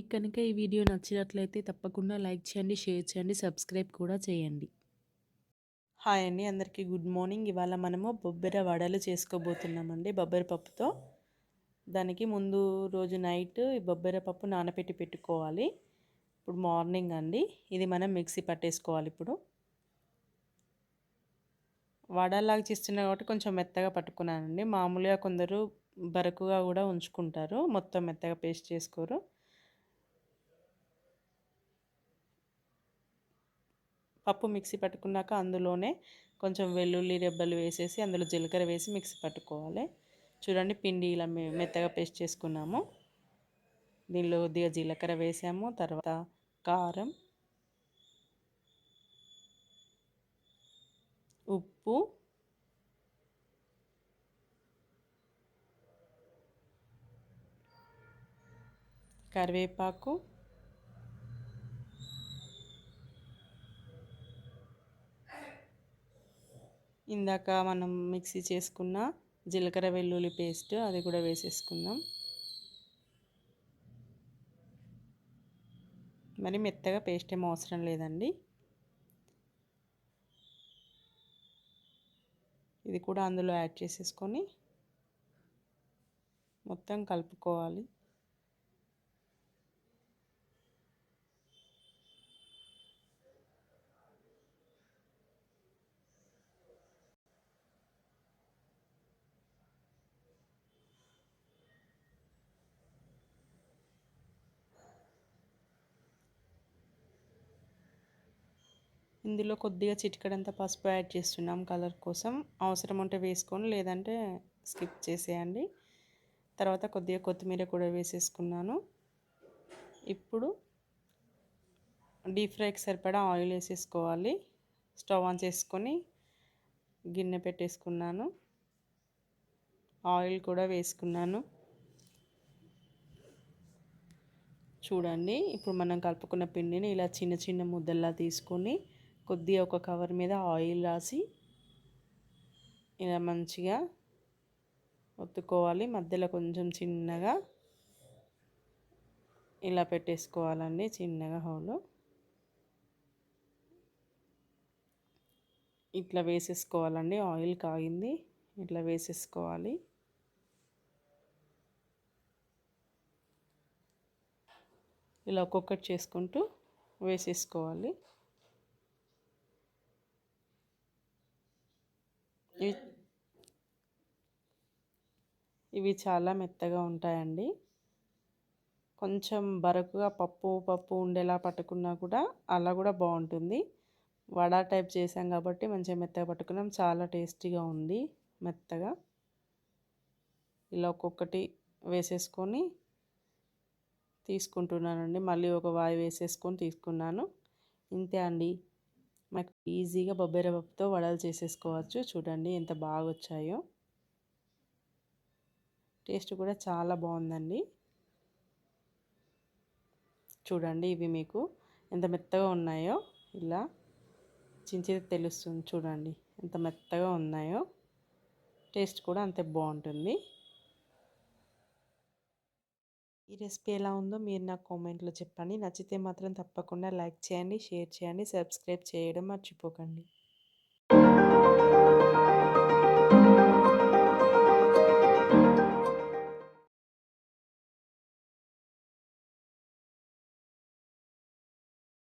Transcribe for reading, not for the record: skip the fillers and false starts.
మీకు కనుక ఈ వీడియో నచ్చినట్లయితే తప్పకుండా లైక్ చేయండి, షేర్ చేయండి, సబ్స్క్రైబ్ కూడా చేయండి. హాయ్ అండి, అందరికీ గుడ్ మార్నింగ్. ఇవాళ మనము బొబ్బెర వడలు చేసుకోబోతున్నామండి బొబ్బెర పప్పుతో. దానికి ముందు రోజు నైట్ ఈ బొబ్బెర పప్పు నానబెట్టి పెట్టుకోవాలి. ఇప్పుడు మార్నింగ్ అండి ఇది మనం మిక్సీ పట్టేసుకోవాలి. ఇప్పుడు వడలాగా చేస్తున్నా కాబట్టి కొంచెం మెత్తగా పట్టుకున్నానండి. మామూలుగా కొందరు బరకుగా కూడా ఉంచుకుంటారు, మొత్తం మెత్తగా పేస్ట్ చేసుకోరు. పప్పు మిక్సీ పట్టుకున్నాక అందులోనే కొంచెం వెల్లుల్లి రెబ్బలు వేసేసి అందులో జీలకర్ర వేసి మిక్సీ పట్టుకోవాలి. చూడండి, పిండి ఇలా మెత్తగా పేస్ట్ చేసుకున్నాము. దీనిలో కొద్దిగా జీలకర్ర వేసాము, తర్వాత కారం, ఉప్పు, కరివేపాకు, ఇందాక మనం మిక్సీ చేసుకున్న జీలకర్ర వెల్లుల్లి పేస్ట్ అది కూడా వేసేసుకుందాం. మరి మెత్తగా పేస్ట్ ఏమో అవసరం లేదండి. ఇది కూడా అందులో యాడ్ చేసేసుకొని మొత్తం కలుపుకోవాలి. ఇందులో కొద్దిగా చిటికెడంత పసుపు యాడ్ చేస్తున్నాం కలర్ కోసం. అవసరం ఉంటే వేసుకొని, లేదంటే స్కిప్ చేసేయండి. తర్వాత కొద్దిగా కొత్తిమీర కూడా వేసేసుకున్నాను. ఇప్పుడు డీప్ ఫ్రైకి సరిపడా ఆయిల్ వేసేసుకోవాలి. స్టవ్ ఆన్ చేసుకొని గిన్నె పెట్టేసుకున్నాను. ఆయిల్ కూడా వేసుకున్నాను. చూడండి, ఇప్పుడు మనం కలుపుకున్న పిండిని ఇలా చిన్న చిన్న ముద్దల్లా తీసుకొని కొద్దిగా ఒక కవర్ మీద ఆయిల్ రాసి ఇలా మంచిగా ఒత్తుకోవాలి. మధ్యలో కొంచెం చిన్నగా ఇలా పెట్టేసుకోవాలండి, చిన్నగా హోలు. ఇట్లా వేసేసుకోవాలండి. ఆయిల్ కాగింది, ఇట్లా వేసేసుకోవాలి. ఇలా ఒక్కొక్కటి చేసుకుంటూ వేసేసుకోవాలి. ఇవి చాలా మెత్తగా ఉంటాయండి. కొంచెం బరకుగా పప్పు ఉండేలా పట్టుకున్నా కూడా అలా కూడా బాగుంటుంది. వడ టైప్ చేసాం కాబట్టి మంచిగా మెత్తగా పట్టుకున్నాం. చాలా టేస్టీగా ఉంది మెత్తగా. ఇలా ఒక్కొక్కటి వేసేసుకొని తీసుకుంటున్నానండి. మళ్ళీ ఒక వాయి వేసేసుకొని తీసుకున్నాను. ఇంతే అండి, మనకు ఈజీగా బొబ్బెర పప్పుతో వడలు చేసేసుకోవచ్చు. చూడండి ఎంత బాగా వచ్చాయో. టేస్ట్ కూడా చాలా బాగుందండి. చూడండి, ఇవి మీకు ఎంత మెత్తగా ఉన్నాయో ఇలా చించితే తెలుస్తుంది. చూడండి ఎంత మెత్తగా ఉన్నాయో. టేస్ట్ కూడా అంతే బాగుంటుంది. ఈ రెసిపీ ఎలా ఉందో మీరు నాకు కామెంట్లో చెప్పండి. నచ్చితే మాత్రం తప్పకుండా లైక్ చేయండి, షేర్ చేయండి, సబ్స్క్రైబ్ చేయడం మర్చిపోకండి.